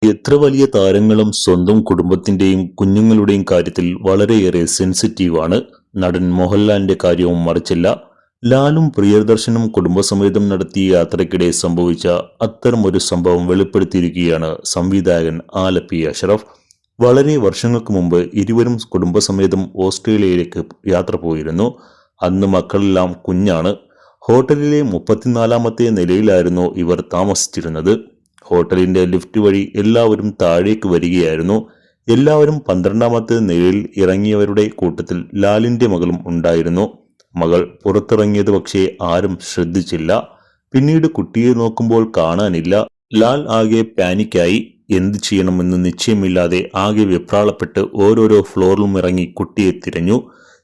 എത്ര വലിയ താരങ്ങളും സ്വന്തം കുടുംബത്തിന്റെയും കുഞ്ഞുങ്ങളുടെയും കാര്യത്തിൽ വളരെയേറെ സെൻസിറ്റീവാണ്. നടൻ മോഹൻലാലിന്റെ കാര്യവും മറിച്ചല്ല. ലാലും പ്രിയദർശനും കുടുംബസമേതം നടത്തിയ യാത്രയ്ക്കിടെ സംഭവിച്ച അത്തരമൊരു സംഭവം വെളിപ്പെടുത്തിയിരിക്കുകയാണ് സംവിധായകൻ ആലപ്പി അഷ്റഫ്. വളരെ വർഷങ്ങൾക്ക് മുമ്പ് ഇരുവരും കുടുംബസമേതം ഓസ്ട്രേലിയയിലേക്ക് യാത്ര പോയിരുന്നു. അന്ന് മക്കളെല്ലാം കുഞ്ഞാണ്. ഹോട്ടലിലെ 34ാമത്തെ നിലയിലായിരുന്നു ഇവർ താമസിച്ചിരുന്നത്. ഹോട്ടലിന്റെ ലിഫ്റ്റ് വഴി എല്ലാവരും താഴേക്ക് വരികയായിരുന്നു. എല്ലാവരും 12ാമത്തെ നിലയിൽ ഇറങ്ങിയവരുടെ കൂട്ടത്തിൽ ലാലിന്റെ മകളും ഉണ്ടായിരുന്നു. മകൾ പുറത്തിറങ്ങിയത് പക്ഷേ ആരും ശ്രദ്ധിച്ചില്ല. പിന്നീട് കുട്ടിയെ നോക്കുമ്പോൾ കാണാനില്ല. ലാൽ ആകെ പാനിക്കായി. എന്ത് ചെയ്യണമെന്ന് നിശ്ചയമില്ലാതെ ആകെ വെപ്രാളപ്പെട്ട് ഓരോരോ ഫ്ലോറിലും ഇറങ്ങി കുട്ടിയെ തിരഞ്ഞു.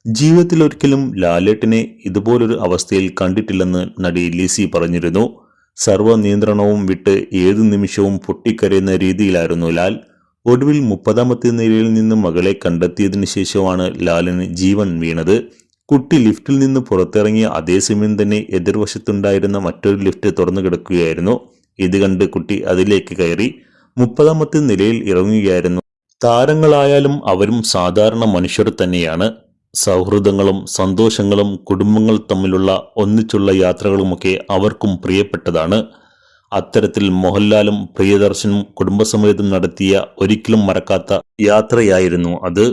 ജീവിതത്തിൽ ഒരിക്കലും ലാലേട്ടനെ ഇതുപോലൊരു അവസ്ഥയിൽ കണ്ടിട്ടില്ലെന്ന് നടി ലിസി പറഞ്ഞിരുന്നു. സർവ്വ നിയന്ത്രണവും വിട്ട് ഏതു നിമിഷവും പൊട്ടിക്കരയുന്ന രീതിയിലായിരുന്നു ലാൽ. ഒടുവിൽ 30ാമത്തെ നിലയിൽ നിന്ന് മകളെ കണ്ടെത്തിയതിനു ശേഷമാണ് ലാലിന് ജീവൻ വീണത്. കുട്ടി ലിഫ്റ്റിൽ നിന്ന് പുറത്തിറങ്ങിയ അതേസമയം തന്നെ എതിർവശത്തുണ്ടായിരുന്ന മറ്റൊരു ലിഫ്റ്റ് തുറന്നു കിടക്കുകയായിരുന്നു. ഇത് കണ്ട് കുട്ടി അതിലേക്ക് കയറി 30ാമത്തെ നിലയിൽ ഇറങ്ങുകയായിരുന്നു. താരങ്ങളായാലും അവരും സാധാരണ മനുഷ്യർ തന്നെയാണ്. സൗഹൃദങ്ങളും സന്തോഷങ്ങളും കുടുംബങ്ങൾ തമ്മിലുള്ള ഒന്നിച്ചുള്ള യാത്രകളുമൊക്കെ അവർക്കും പ്രിയപ്പെട്ടതാണ്. അത്തരത്തിൽ മോഹൻലാലും പ്രിയദർശനും കുടുംബസമേതം നടത്തിയ ഒരിക്കലും മറക്കാത്ത യാത്രയായിരുന്നു അത്.